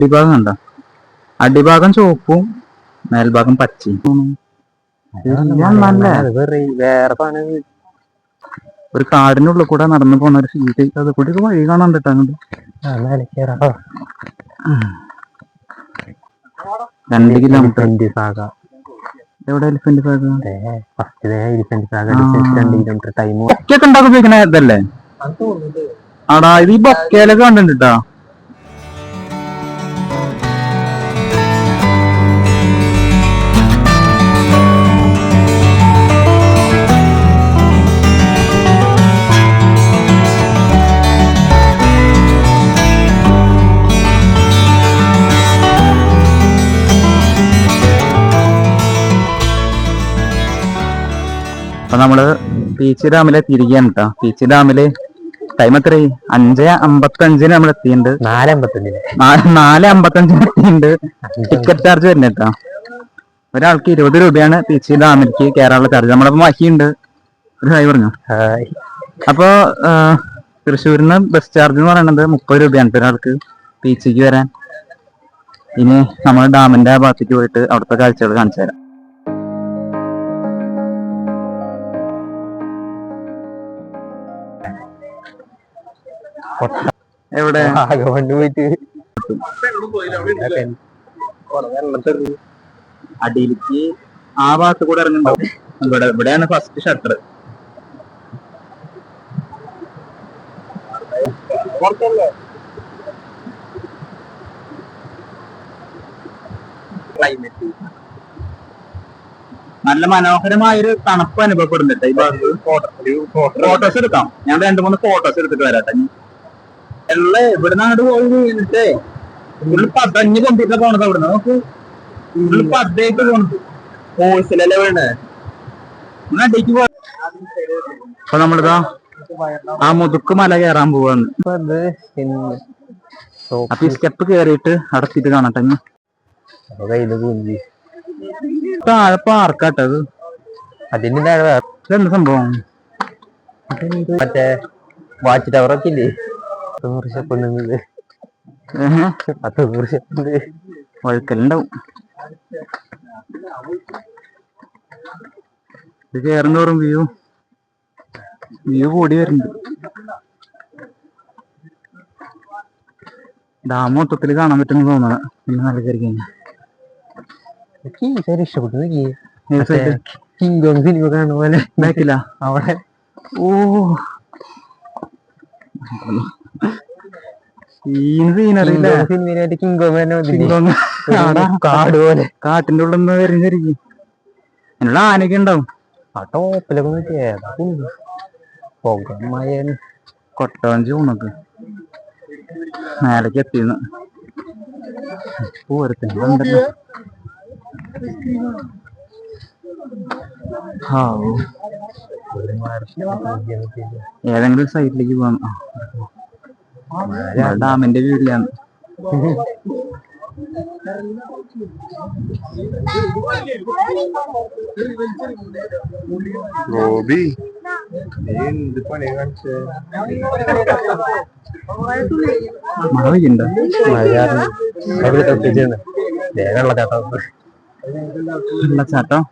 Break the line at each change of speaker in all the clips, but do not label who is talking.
അടിഭാഗം കണ്ട, അടിഭാഗം ചുവപ്പും മേൽഭാഗം പച്ചയും.
വേറെ
ഒരു കാടിനുള്ളിൽ കൂടെ നടന്നു പോണ ഒരു ഫീറ്റ്. അത് കൂടി വഴി കാണാൻ കേട്ടോ അങ്ങോട്ട്. 2 കിലോമീറ്റർ. എവിടെ എലിഫന്റ് ബൊക്കെയൊക്കെ ഉണ്ടാക്കുമ്പോ ഇതല്ലേ ആടാ? ഇത് ഈ ബൊക്കയിലൊക്കെ കണ്ടിട്ടാ. അപ്പൊ നമ്മള് പീച്ചി ഡാമിലെ തിരികെയാണ് കേട്ടോ. പീച്ചി ഡാമില് ടൈം എത്രയായി? 5:55 നമ്മൾ എത്തിയിട്ടുണ്ട്. 4:55 എത്തിയിട്ടുണ്ട്. ടിക്കറ്റ് ചാർജ് വരുന്നത് കേട്ടോ. ഒരാൾക്ക് 20 രൂപയാണ് പീച്ചി ഡാമിലേക്ക് കയറാനുള്ള ചാർജ്. നമ്മളപ്പോ ബാക്കിയുണ്ട്. ഒരു ഹായ് പറഞ്ഞു. അപ്പൊ തൃശ്ശൂരിന്ന് ബസ് ചാർജ് എന്ന് പറയുന്നത് 30 രൂപയാണ് ഒരാൾക്ക് പീച്ചിക്ക് വരാൻ. ഇനി നമ്മൾ ഡാമിന്റെ ഭാഗത്തേക്ക് പോയിട്ട് അവിടുത്തെ കാഴ്ചകൾ കാണിച്ചു തരാം. എവിടെ അടിയിലേക്ക് ആ ഭാഗത്ത് കൂടെ ഇറങ്ങുന്നുണ്ടാവും. ഇവിടെയാണ് ഫസ്റ്റ് ഷട്ടർ. ക്ലൈമറ്റ് നല്ല മനോഹരമായൊരു തണുപ്പ് അനുഭവപ്പെടുന്നുണ്ട് ഈ ഭാഗത്ത്. ഫോട്ടോസ് എടുക്കാം. ഞാൻ 2-3 ഫോട്ടോസ് എടുത്തിട്ട് വരാട്ടെ. എല്ലാം ഇവിടുന്ന് അങ്ങോട്ട് പോയി വീണിട്ടേ ഫുള്ള് പതഞ്ഞ് കൊണ്ടിട്ട് പോണത്. അവിടുന്ന് നോക്ക്, ഫുള്ള് പതയിട്ട് പോണത്. ഹോൾസിലല്ലേ വീണ്. അടിക്ക് പോ. അപ്പൊ നമ്മളിതാ ആ മുതുക്ക് മല കയറാൻ പോവാന്ന്. അപ്പൊ ഈ സ്റ്റെപ്പ് കേറിയിട്ട് അടച്ചിട്ട് കാണട്ടെ. താഴെ പാർക്കാട്ടത്.
അതിന്റെ താഴെ
എന്ത് സംഭവം?
മറ്റേ വാച്ച് ടവറൊക്കെ ഇല്ലേ? 100
വഴുക്കലുണ്ടാവും. ഇത് കയറുന്നോറും വ്യൂ കൂടി വരുന്നുണ്ട്. ഡാം മൊത്തത്തിൽ കാണാൻ പറ്റുന്ന തോന്നണം. പിന്നെ നല്ല കയറി കഴിഞ്ഞാൽ
ഇഷ്ടപ്പെട്ടു. കിങ് കോങ് സിനിമ കാണുന്ന പോലെ
ബാക്കില്ല
അവിടെ.
ഓ
സിനിമയിലായിട്ട് കിങ് കോങ് കാട് പോലെ
കാട്ടിന്റെ ഉള്ളിൽ നിന്ന് വരുന്നതായിരിക്കും. അതിനുള്ള ആനയൊക്കെ ഉണ്ടാവും
ആ ടോപ്പിലൊക്കെ നോക്കിയാ.
കൊട്ടവഞ്ചി ഊണക്ക് മേലേക്ക് എത്തിന്ന് പൂരത്തിനുണ്ടല്ലോ. ഏതെങ്കിലും സൈഡിലേക്ക് പോകാം. ഡാമിന്റെ വീട്ടിലാണ്.
ഗോപി
മഴ പെയ്യണ്ട. വെള്ളച്ചാട്ടം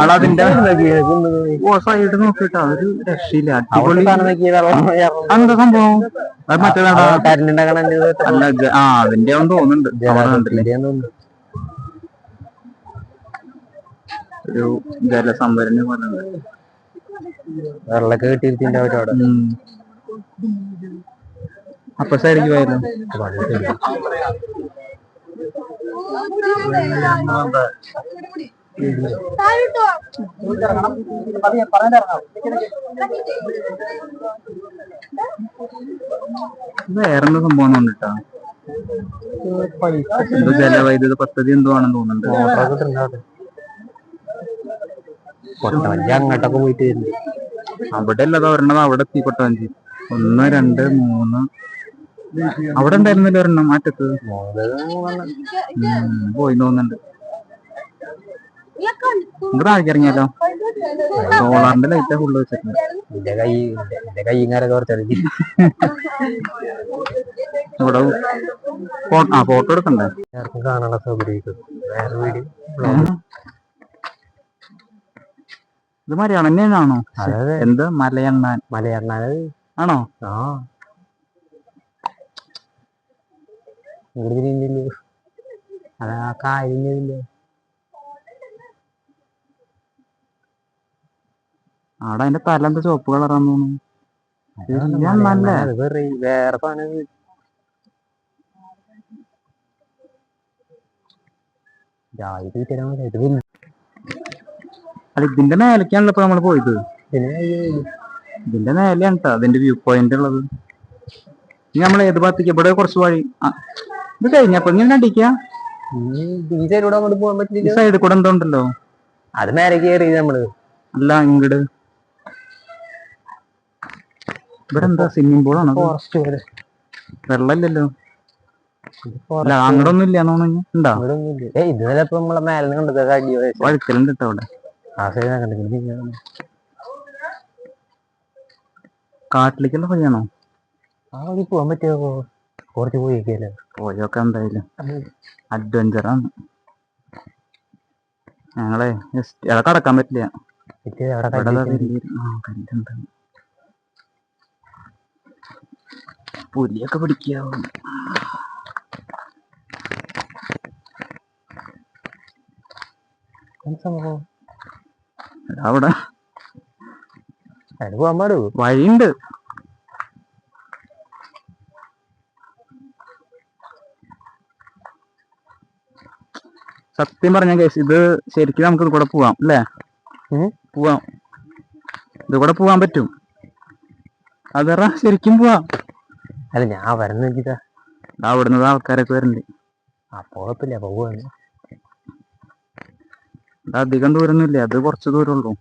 ആളതിന്റെ സൈഡ് നോക്കിട്ടാ ഒരു രക്ഷയില്ല. എന്താ സംഭവം? അത് മറ്റേതാ അല്ല, അതിന്റെ ആണെന്ന് തോന്നുന്നുണ്ട്. ഒരു ജലസംഭരണി പോലെ
വെള്ളമൊക്കെ കിട്ടിയിരിക്കും അവിടെ.
അപ്പൊ സൈഡിലേക്ക് പോയാലോ? വേറെന്താ സംഭവം കണ്ടിട്ടാ? ജലവൈദ്യുത പദ്ധതി എന്തോ ആണെന്ന് തോന്നുന്നുണ്ട്.
കൊട്ടവഞ്ചി അങ്ങോട്ടൊക്കെ പോയിട്ട് വരുന്നു.
അവിടെ അല്ലതാ ഒരെണ്ണം അവിടെ എത്തി കൊട്ടവഞ്ചി. 1 2 3 അവിടെ ഉണ്ടായിരുന്നില്ല ഒരെണ്ണം മാറ്റത്ത് പോയി തോന്നുന്നുണ്ട്. നമുക്ക് താഴേക്ക് ഇറങ്ങിയാലോ? സോളാറിന്റെ ലൈറ്റാ ഫുള്ള് വെച്ചിട്ടുണ്ട്.
എന്റെ കൈകാരൊക്കെ കുറച്ചറിഞ്ഞു
ഇവിടെ ഫോട്ടോ എടുക്കണ്ടേ?
കാണാനുള്ള സൗകര്യം വേറെ വീട്.
ഇത് മലയാളം തന്നെയാണോ? എന്ത് മലയണ്ണാൻ?
മലയണ്ണാൻ
ആണോ?
ആ ഇങ്ങോട്ട് അതാ കായലില്ലേ
ആടെ അതിന്റെ തല എന്താ ചുവപ്പ് കളറാന്ന് തോന്നുന്നു.
വേറെ സാധനം.
അല്ല ഇതിന്റെ മേലേക്കാണല്ലോ ഇപ്പൊ നമ്മള് പോയത്. ഇതിന്റെ മേലെയാണ് കേട്ടോ അതിന്റെ വ്യൂ പോയിന്റ് ഉള്ളത്. ഇനി നമ്മൾ ഏത് ഭാഗത്തേക്ക്? ഇവിടെ കുറച്ച് വഴി ഇത് കഴിഞ്ഞപ്പോ ഇങ്ങനെ അടിക്കാ.
ഈ സൈഡിലൂടെ അങ്ങോട്ട് പോകാൻ പറ്റില്ല.
ഈ സൈഡിൽ കൂടെ എന്തോ ഉണ്ടല്ലോ.
അത് മേലെ കയറി നമ്മള്.
അല്ല ഇങ്ങട് ഇവിടെ എന്താ സ്വിമ്മിംഗ് പൂളാണോ?
ഫോറസ്റ്റ് പോലെ
വെള്ളമില്ലല്ലോ. അല്ല അങ്ങടൊന്നും ഇല്ല ഉണ്ടാ?
ഇത് ചിലപ്പോ നമ്മളെ മേലെ കണ്ടത്
വഴുക്കലുണ്ട് കേട്ടോ അവിടെ.
ആ സൈഡ് കണ്ടില്ല.
കാട്ടിലേക്കുള്ള വഴിയാണോ?
ആ വഴി പോവാൻ പറ്റുമോ? കുറച്ച് പോയിക്കല്ലേ.
പോയൊക്കെ എന്തായാലും അഡ്വഞ്ചറാണ്. ഞങ്ങളെ ജസ്റ്റ് അവിടെ കടക്കാൻ പറ്റില്ല. പുലിയൊക്കെ പിടിക്കാവും. അവിടെ
പോകാൻ പാടൂ
വഴിയുണ്ട്. സത്യം പറഞ്ഞ കേസ് ഇത് ശരിക്കും നമുക്ക് ഇത് കൂടെ പോവാം അല്ലേ? പോവാം, ഇത് കൂടെ പോവാൻ പറ്റും. അതറ ശരിക്കും പോവാം.
അല്ല ഞാൻ വരുന്ന വെച്ചിട്ടാ
അവിടുന്ന് ആൾക്കാരൊക്കെ വരുന്നുണ്ട്.
അപ്പൊ കുഴപ്പമില്ല. അപ്പൊ പോവാണ്.
അത് അധികം ദൂരൊന്നുമില്ല, അത് കുറച്ച് ദൂരമുള്ളൂ.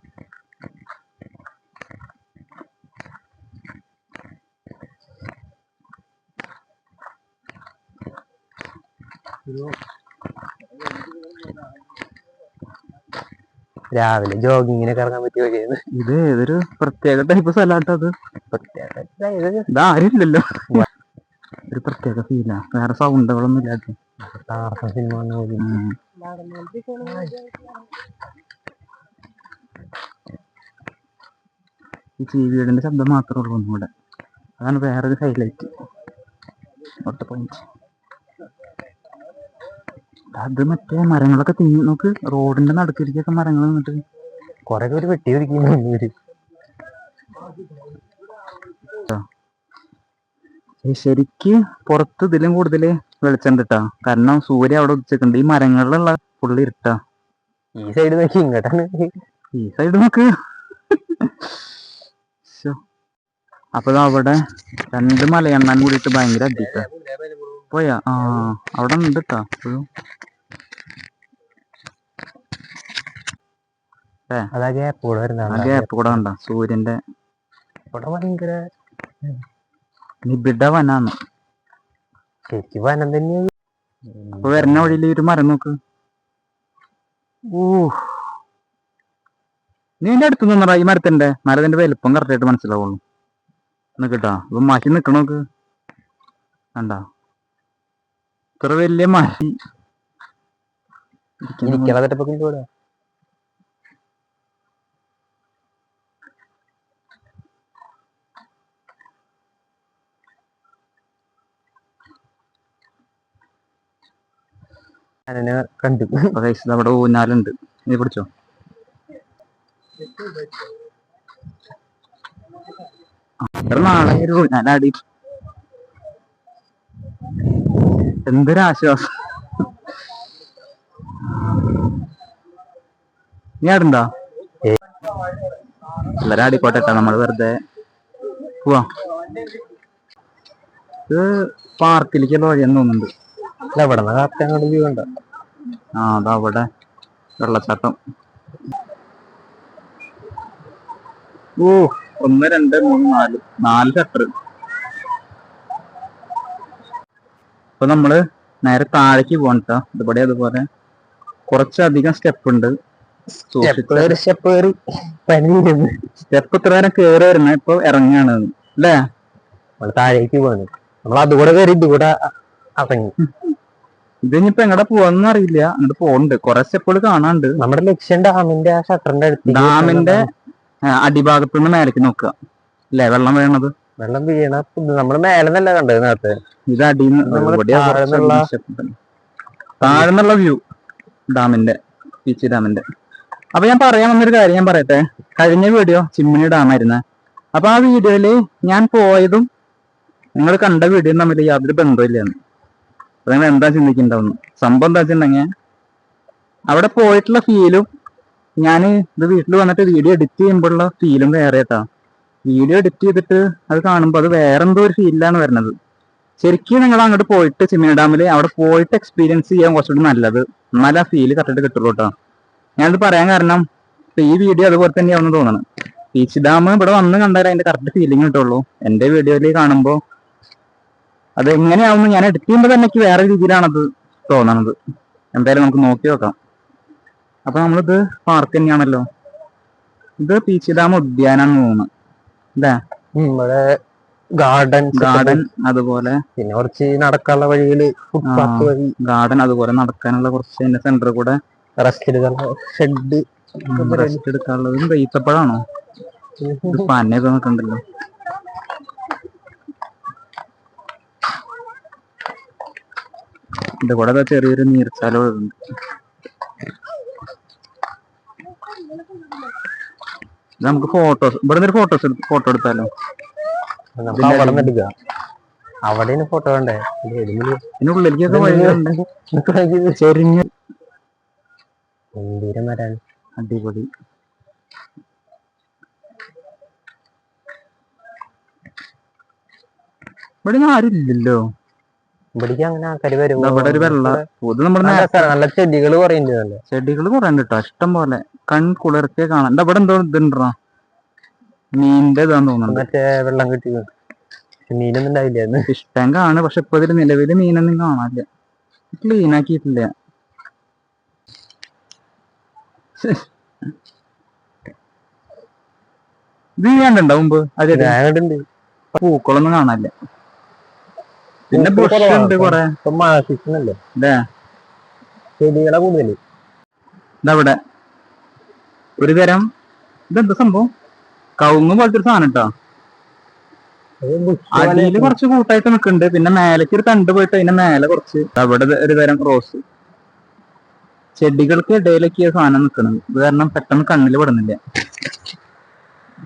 രാവിലെ ജോഗിങ്ങിനൊക്കെ ഇറങ്ങാൻ പറ്റിയ വഴിയാണ്
ഇത്. ഏതൊരു പ്രത്യേക ടൈപ്പ് സ്ഥലമാട്ടോ അത്. ഇതാരുമില്ലല്ലോ, ഒരു പ്രത്യേക ഫീലാ. വേറെ സൗണ്ടുകളൊന്നും ഇല്ലാത്ത
സിനിമ.
ഈ ചീവീടിന്റെ ശബ്ദം മാത്രമേ ഉള്ളൂ ഒന്നുകൂടെ. അതാണ് വേറൊരു ഹൈലൈറ്റ്. അത് മറ്റേ മരങ്ങളൊക്കെ തിങ്ങി നോക്ക്. റോഡിന്റെ നടുക്കിരിക്കൊക്കെ മരങ്ങൾ നിന്നിട്ട്
കൊറേ പേര് വെട്ടി ഒതുക്കി.
ശരിക്ക് പുറത്ത് ഇതിലും കൂടുതൽ വെളിച്ചം കിട്ടാ. കാരണം സൂര്യ അവിടെ ഉദിച്ചിട്ടുണ്ട്. ഈ മരങ്ങളിലുള്ള ഫുള്ള് ഇരുട്ടാ.
ഈ സൈഡ് നോക്കി ഇങ്ങോട്ടാണ്.
ഈ സൈഡ് നോക്ക്. അപ്പൊ അവിടെ 2 മലയെണ്ണാൻ കൂടിയിട്ട് ഭയങ്കര അടിക്ക പോയാ. അവിടെ ഉണ്ട് കേട്ടാ. ഗ്യാപ്പ് കൂടെ കണ്ട സൂര്യന്റെ
ഭയങ്കര
നിബിഡ വനാണ്.
ശരിക്കും വനം തന്നെയാണ്.
അപ്പൊ വരുന്ന വഴിയിൽ ഒരു മരം നോക്ക്. നീ എന്റെ അടുത്ത് നിന്നടാ ഈ മരത്തിന്റെ. മരത്തിന്റെ വലുപ്പം കറക്റ്റായിട്ട് മനസ്സിലാവുള്ളൂ. നിക്കട്ടാ, ഇപ്പൊ മാറ്റി നിക്കണോക്ക്. കണ്ടാ ഇത്ര വലിയ മാറ്റി
കണ്ടു.
അവിടെ ഊഞ്ഞാലുണ്ട്, നീ പിടിച്ചോ. അത്ര നാളെ ഊഞ്ഞാലാടി. എന്തൊരാശ്വാസം. നീ ആടുണ്ടാ? എല്ലാരും ആടിക്കോട്ടെട്ടാ, നമ്മള് വെറുതെ പോവാ. ഇത് പാർക്കിലേക്കുള്ള വഴിയെന്ന് തോന്നുന്നുണ്ട്. അതവിടെ വെള്ളച്ചാട്ടം. ഓ 1 2 3 4 ഷട്ടർ. അപ്പൊ നമ്മള് നേരെ താഴേക്ക് പോകണ്ട. ഇതുപടി അതുപോലെ കുറച്ചധികം സ്റ്റെപ്പ് ഉണ്ട്.
സ്റ്റെപ്പ്
ഇത്ര നേരം കേറി വരുന്ന ഇപ്പൊ ഇറങ്ങാണ് അല്ലേ?
നമ്മള് താഴേക്ക് പോകാണ്. നമ്മൾ അതുകൂടെ കയറി ഇതുകൂടെ ഇറങ്ങി.
ഇതിനിപ്പോ എങ്ങടെ പോവാന്ന് അറിയില്ല. അങ്ങോട്ട് പോകണ്ട്. കുറെ സ്റ്റെപ്പുകൾ കാണാണ്ട്.
നമ്മുടെ ലക്ഷ്യം ഡാമിന്റെ ആ ഷട്ടറിന്റെ അടുത്ത്,
ഡാമിന്റെ അടിഭാഗത്ത് നിന്ന് മേലേക്ക് നോക്കുക അല്ലേ? വെള്ളം വീണത്,
വെള്ളം വീണ നമ്മള് മേലെ നല്ല കണ്ടത് നേരത്തെ.
ഇത് താഴ്ന്നുള്ള വ്യൂ ഡാമിന്റെ, പീച്ചി ഡാമിന്റെ. അപ്പൊ ഞാൻ പറയാൻ വന്നൊരു കാര്യം ഞാൻ പറയട്ടെ. കഴിഞ്ഞ വീഡിയോ ചിമ്മിനി ഡാമായിരുന്നേ. അപ്പൊ ആ വീഡിയോയില് ഞാൻ പോയതും നിങ്ങൾ കണ്ട വീഡിയോ തമ്മിൽ യാതൊരു ബന്ധമില്ലാന്ന്. അപ്പൊ നിങ്ങൾ എന്താ ചിന്തിക്കണ്ടാവുന്നു? സംഭവം എന്താ വെച്ചിട്ടുണ്ടെങ്കിൽ അവിടെ പോയിട്ടുള്ള ഫീലും ഞാൻ ഇത് വീട്ടിൽ വന്നിട്ട് വീഡിയോ എഡിറ്റ് ചെയ്യുമ്പോഴുള്ള ഫീലും വേറെ കേട്ടാ. വീഡിയോ എഡിറ്റ് ചെയ്തിട്ട് അത് കാണുമ്പോൾ അത് വേറെ എന്തോ ഒരു ഫീലിലാണ് വരുന്നത്. ശരിക്കും നിങ്ങൾ അങ്ങോട്ട് പോയിട്ട് ചിമ്മിനി ഡാമിൽ അവിടെ പോയിട്ട് എക്സ്പീരിയൻസ് ചെയ്യാൻ കുറച്ചുകൂടി നല്ലത്. എന്നാലും ആ ഫീല് കറക്റ്റ് കിട്ടുള്ളൂ കേട്ടോ. ഞാനത് പറയാൻ കാരണം ഈ വീഡിയോ അതുപോലെ തന്നെയാണെന്ന് തോന്നുന്നു. പീച്ച് ഡാം ഇവിടെ വന്ന് കണ്ടാൽ അതിന്റെ കറക്റ്റ് ഫീലിംഗ് കിട്ടുള്ളൂ. എന്റെ വീഡിയോയിൽ കാണുമ്പോൾ അത് എങ്ങനെയാവുന്നു ഞാൻ എഡിറ്റ് ചെയ്യുമ്പോൾ തന്നെ എനിക്ക് വേറെ രീതിയിലാണത് തോന്നണത്. എന്തായാലും നമുക്ക് നോക്കി നോക്കാം. അപ്പൊ നമ്മളിത് പാർക്ക് തന്നെയാണല്ലോ. ഇത് പീച്ച് ഡാം ഉദ്യാനാന്ന് തോന്നുന്നു അല്ലേ? ഗാർഡൻ അതുപോലെ
പിന്നെ കുറച്ച് നടക്കാനുള്ള വഴികള്, ഫുട്പാത്ത് വഴി,
ഗാർഡൻ അതുപോലെ നടക്കാനുള്ള കുറച്ച് അതിന്റെ സെന്ററിൽ കൂടെ
റെസ്റ്റ് ഷെഡ്,
റെസ്റ്റ് എടുക്കാനുള്ളത്. ഈത്തപ്പഴാണോ? പനയൊക്കെ നിൽക്കണ്ടല്ലോ. ഇത് കൂടെ ചെറിയൊരു നീർച്ചാലുണ്ട്. നമുക്ക് ഫോട്ടോസ് ഇവിടെ നിന്ന് ഫോട്ടോ എടുത്താലോ?
അവിടെ ഫോട്ടോ വേണ്ടേ?
ഇതിനുള്ളിലേക്കൊക്കെ വഴിയുണ്ട്. ചെരിഞ്ഞ അടിപൊളി. ഇവിടെ ആരുമില്ലല്ലോ.
ഇവിടേക്ക് അങ്ങനെ ആൾക്കാര് വരും.
ഇവിടെ ഒരു വെള്ള
നല്ല ചെടികൾ കുറെ ഉണ്ട്.
ചെടികൾ കുറെ ഉണ്ട് കേട്ടോ, ഇഷ്ടം പോലെ. കൺകുളിർക്കെ കാണാം. ഇവിടെ എന്തോ ഇതുണ്ടാ, മീനിന്റെ ഇതാന്ന് തോന്നുന്നു.
മറ്റേ വെള്ളം കിട്ടി മീനൊന്നും ഉണ്ടാവില്ല.
ഫിഷ് ടാങ്ക് ആണ്, പക്ഷെ ഇപ്പൊ ഇതിൽ നിലവില് മീനൊന്നും കാണാനില്ല. ക്ലീൻ ആക്കിയിട്ടില്ല. ഇത് കണ്ടുണ്ടോ മുമ്പ്? അതെ, പൂക്കളൊന്നും കാണാനില്ല. പിന്നെ ബുഷ് ഉണ്ട് കൊറേ.
ചെടികളെ കൂടുതല്
ഇതവിടെ ഒരു തരം ഇതെന്താ സംഭവം? കവുങ്ങ് പോലത്തെ ഒരു സാധനം കേട്ടോ. അടിയില് കുറച്ച് കൂട്ടായിട്ട് നിൽക്കുന്നുണ്ട്. പിന്നെ മേലേക്ക് ഒരു തണ്ട് പോയിട്ട് അതിന്റെ മേലെ കുറച്ച്. അവിടെ ഒരു തരം റോസ്. ചെടികൾക്ക് ഇടയിലൊക്കെ സാധനം നിൽക്കുന്നത്. ഇത് കാരണം പെട്ടെന്ന് കണ്ണിൽ പെടുന്നില്ല.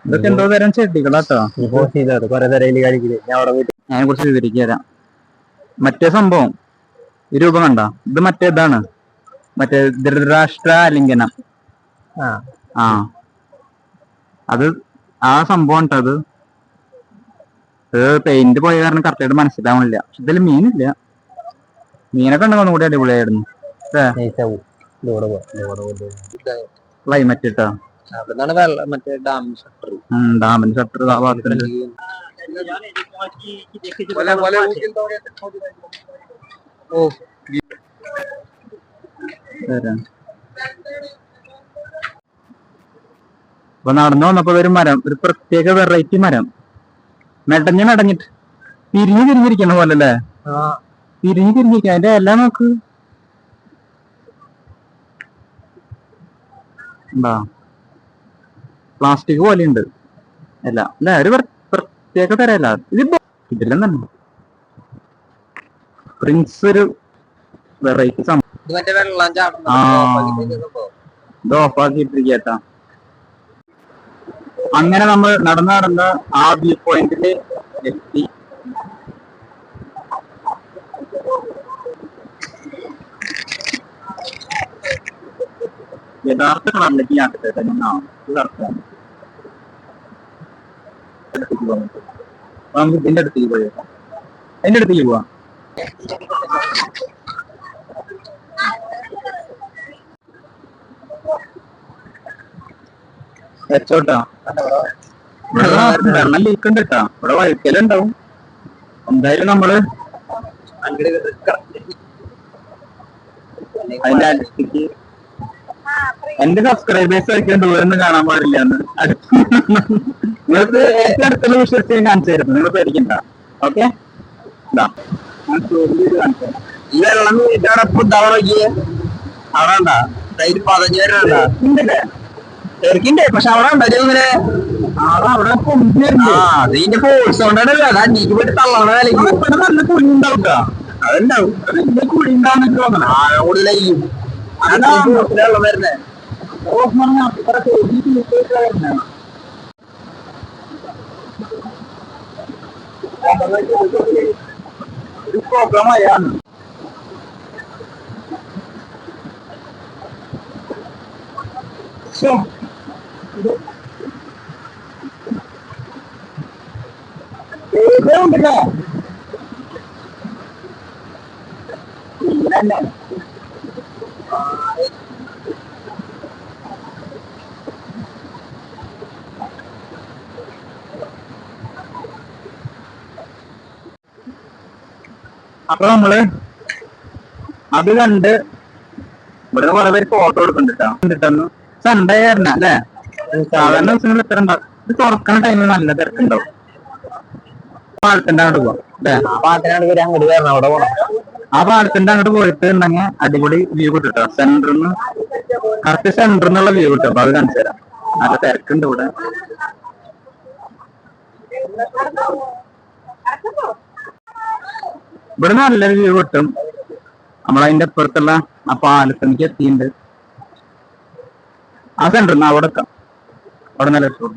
ഇതൊക്കെ എന്തോ തരം ചെടികളാട്ടോ. ഞാൻ കുറച്ച് വിവരിച്ചു തരാം. മറ്റേ സംഭവം ഈ രൂപം കണ്ട, ഇത് മറ്റേതാണ്, മറ്റേ ധൃതരാഷ്ട്ര ലിംഗനം. അത് ആ സംഭവം ഉണ്ടത്. പെയിന്റ് പോയ കാരണം കറക്റ്റായിട്ട് മനസ്സിലാവണില്ല. പക്ഷെ ഇതിൽ മീനില്ല. മീനൊക്കെ ഉണ്ടെങ്കിൽ ഒന്നും കൂടി അടിപൊളിയായിരുന്നു. ക്ലൈമറ്റ് ഇട്ടാ ഡാമിന്റെ ഷട്ടർ അപ്പൊ നടന്നു വന്നപ്പോ ഒരു മരം, ഒരു പ്രത്യേക വെറൈറ്റി മരം, മെടഞ്ഞിട്ട് തിരിഞ്ഞിരിക്കണ പോലെ അല്ലേ? തിരിഞ്ഞിരിക്ക. അതിന്റെ എല്ലാം നോക്ക് എന്താ, പ്ലാസ്റ്റിക് പോലെ ഉണ്ട് എല്ലാം അല്ലെ? ഒരു പ്രത്യേക തരല്ല ഇതിപ്പോ. ഇതിലും തന്നെ പ്രിൻസ് ഒരു വെറൈറ്റി സംഭവം. ഇത് ഓഫാക്കിയിട്ടിരിക്കട്ടാ. അങ്ങനെ നമ്മൾ നടന്ന് ആ വ്യൂ പോയിന്റില് എത്തി. യഥാർത്ഥ കളറിലേക്ക് യാത്ര നമുക്ക് ഇതിന്റെ അടുത്തേക്ക് പോയേക്കാം. അതിന്റെ അടുത്തേക്ക് പോവാം. വെച്ചോട്ടാ. വെള്ളം ലീക്ക് ഉണ്ട് കേട്ടാ. ഇവിടെ വഴുക്കലുണ്ടാവും. എന്തായാലും നമ്മള് അതിന്റെ അടുത്തേക്ക് എന്റെ സബ്സ്ക്രൈബേഴ്സ് ഒരിക്കലും ദൂരം കാണാൻ പാടില്ല എന്ന് നിങ്ങൾക്ക് ഏറ്റവും അടുത്തുള്ള വിശ്വസിച്ച് ഞാൻ കാണിച്ചു തരുന്നു. നിങ്ങൾ പേടിക്കണ്ട. ഓക്കെ,
ഈ വെള്ളം വീട്ടടപ്പ് ഇതാവണോക്കിയേ അവിടെ ഉണ്ടാ സൈഡ് 15 പേരുണ്ടാ ശരിക്കുണ്ടേ. പക്ഷെ അവിടെ ഉണ്ടോ ഇങ്ങനെ
അവിടെ
അത് ഇതിന്റെ ഫോഴ്സ് കൊണ്ടാണല്ലോ. അത് അടിക്ക് പോയിട്ട് തള്ളണ വിലക്ക്
നല്ല കുഴി ഉണ്ടാവും.
അതുണ്ടാവും.
കുഴി ഉണ്ടാവുന്ന തോന്നണം.
ആഴം കൂടുതലായിരിക്കും. വെള്ളം വരുന്നേ
ഒരു പ്രോഗ്രാമാണ്. ഉണ്ടല്ലോ അപ്പൊ നമ്മള് അത് കണ്ട് ഇവിടെ കുറെ പേര് ഫോട്ടോ എടുക്കണ്ടിട്ടാന്ന്. സൺഡേ ആയിരുന്ന അല്ലെ? സാധാരണ ദിവസങ്ങളിൽ എത്ര ഉണ്ടാവും? ഇത് തുറക്കുന്ന ടൈമിൽ നല്ല തിരക്കുണ്ടാവും. പാലത്തിന്റെ അങ്ങോട്ട് പോവാം അല്ലെ?
പാട്ടിനാണ് അങ്ങോട്ട് കയറണം. അവിടെ പോണം.
ആ പാലത്തിന്റെ അങ്ങോട്ട് പോയിട്ട് ഉണ്ടെങ്കിൽ അടിപൊളി വ്യൂ കിട്ടും. സെന്ററിന്ന് കറക്റ്റ് സെന്ററിന്നുള്ള വ്യൂ കിട്ടും. അപ്പൊ അത് കാണിച്ചു തരാം. നല്ല തിരക്കുണ്ട് ഇവിടെ. ഇവിടെ നല്ലൊരു വ്യൂ കിട്ടും. നമ്മളതിന്റെ അപ്പുറത്തുള്ള ആ പാലത്തിലേക്ക് എത്തിയിട്ടുണ്ട്. ആ സെന്ററിന്ന് അവിടെ എത്താം. അവിടെ നല്ല രസം.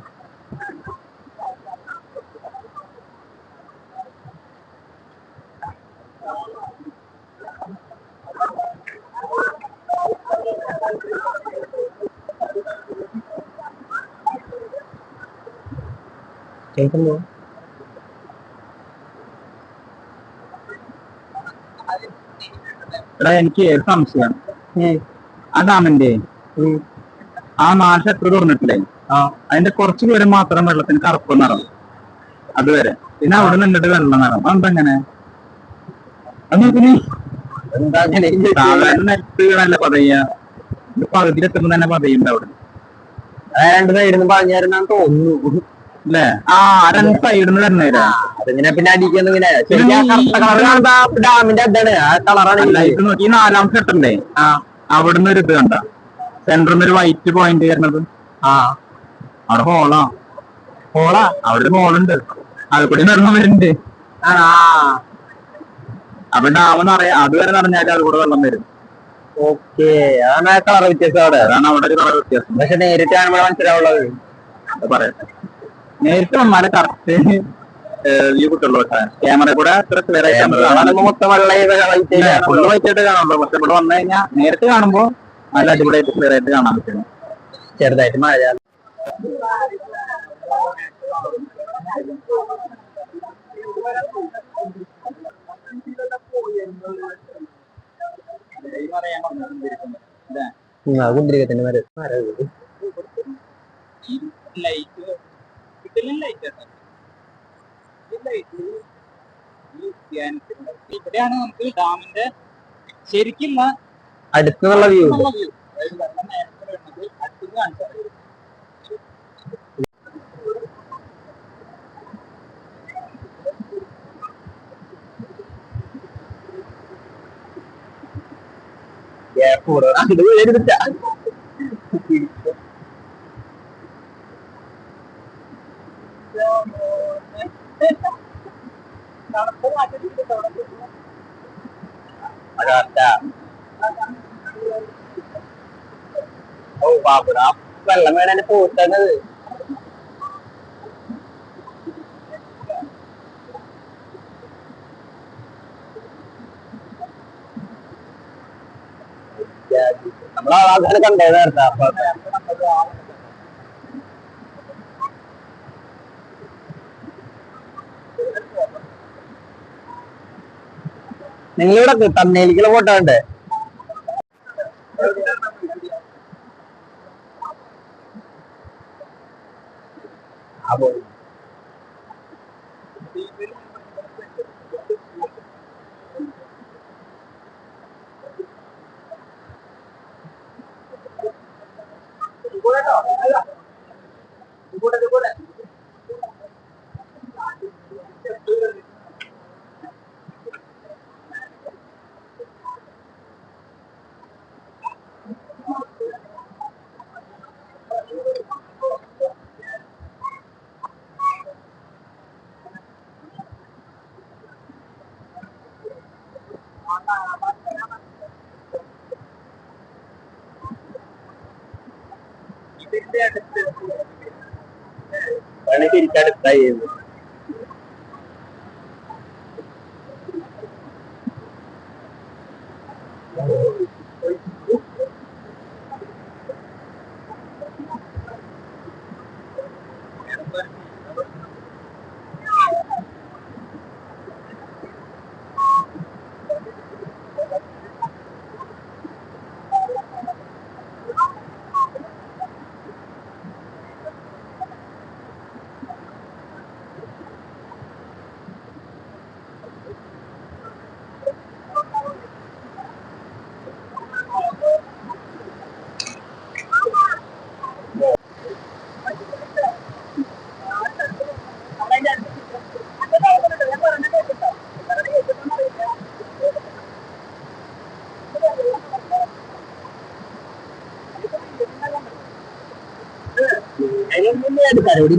കേൾക്കുമ്പോ
ഇവിടെ എനിക്ക് സംശയം. ആ ഡാമിന്റെ ആ 4 ഷട്ടർ തുറന്നിട്ടില്ലേ? അതിന്റെ കുറച്ച് ദൂരം മാത്രം വെള്ളത്തിന് കറുപ്പ് നിറം. അതുവരെ പിന്നെ അവിടെ നിന്നിട്ട് വെള്ള നിറം. അതെന്തെങ്ങനെ? സാധാരണ നെറ്റ് നല്ല പതയ്യ. പകുതിയിലെത്തുമ്പോ തന്നെ പതയുണ്ട് അവിടെ.
2 സൈഡിൽ പറഞ്ഞായിരുന്നാന്ന് തോന്നുന്നു
അല്ലേ? ആ 2 സൈഡിൽ നിന്ന് തരുന്നേരാ.
അതിങ്ങനെ പിന്നെ അടിക്കുന്നു. ഡാമിന്റെ അതാണ് ആ കളറാണ്.
ഇത് നോക്കി 4ാമത്തെ ഷട്ടറില്ലേ? അവിടുന്ന് ഒരു ഇത് കണ്ട സെന്ററിന്ന് ഒരു വൈറ്റ് പോയിന്റ് വരുന്നത്. അവിടെ ഹോളാ അവിടെ ഒരു ഹോളുണ്ട്. അത് കൂടി വെള്ളം വരുന്നുണ്ട്. അപ്പൊ ഡാം നിറയാ. അതുവരെ നിറഞ്ഞാൽ അത് കൂടെ വെള്ളം വരും.
ഓക്കെ, അതാണ് കളർ വ്യത്യാസം അവിടെ.
അതാണ് അവിടെ ഒരു കളർ വ്യത്യാസം.
പക്ഷെ നേരിട്ട് കാണുമ്പോൾ മനസ്സിലാവുള്ളത്.
പറയട്ടെ, നേരിട്ട് വന്നാലേ കറക്റ്റ് വ്യൂ കിട്ടുള്ളൂ. ക്യാമറ കൂടെ അത്ര ക്ലിയർ ആയിട്ട്
മൊത്തം
ഫുള്ള് വൈറ്റായിട്ട് കാണുള്ളൂ. പക്ഷെ ഇവിടെ വന്നു കഴിഞ്ഞാൽ നേരിട്ട് കാണുമ്പോ നല്ല അടിപൊളിയായിട്ട് ക്ലിയർ ആയിട്ട് കാണാൻ പറ്റും.
ചെറുതായിട്ട് മഴ കുന്തിരിക്കത്തിന്റെ മരം
ഇവിടെയാണ് നമുക്ക് ഡാമിന്റെ ശരിക്കുള്ള
അടുത്തുള്ള വ്യൂ. ഓ പാപ്പട വെള്ളം വേണേ പോട്ടത്. നമ്മളാൾക്കാരെ കണ്ടേ നേരത്തെ. അപ്പൊ നിങ്ങളിവിടെ തന്നേലിക്കുള്ള ഫോട്ടോ ഉണ്ട്.
അപ്പൊ തിരിച്ചടുത്തായി പരിപാടി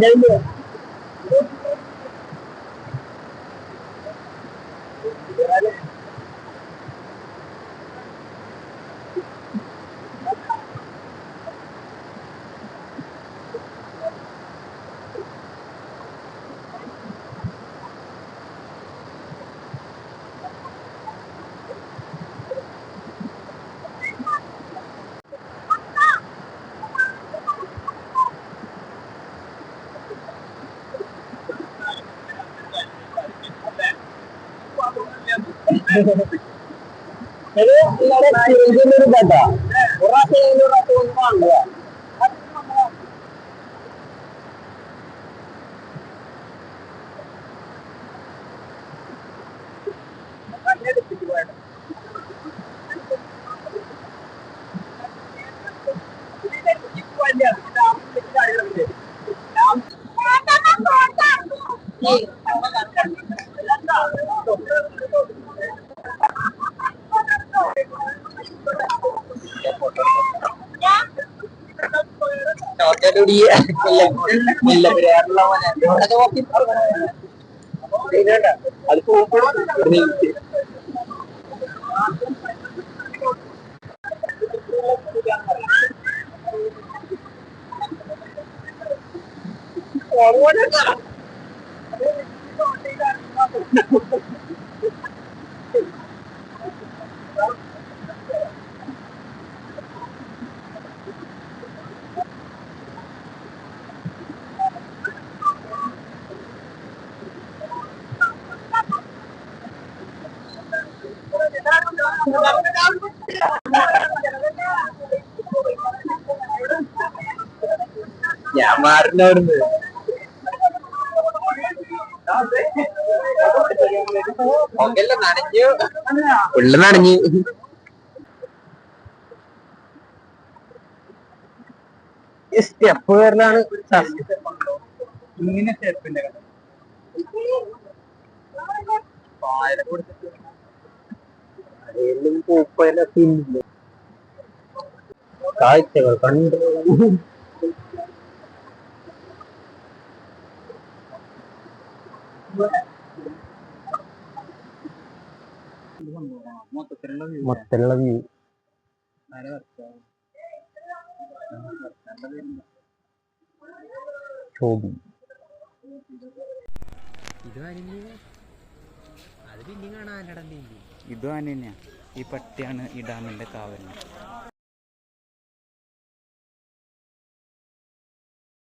അത് പോകുമ്പോഴും ഞാൻ മാറിനവിടുന്ന് നനഞ്ഞു ഉള്ള നനഞ്ഞു സ്റ്റെപ്പ് കയറലാണ് ഇങ്ങനെ സ്റ്റെപ്പിന്റെ കാഴ്ചകൾ കണ്ടു മൊത്തത്തിലുള്ള വ്യൂ ശോഭി
ഇത് തന്നെയാ ഈ പട്ടിയാണ് ഈ ഡാമിന്റെ കാവൽ.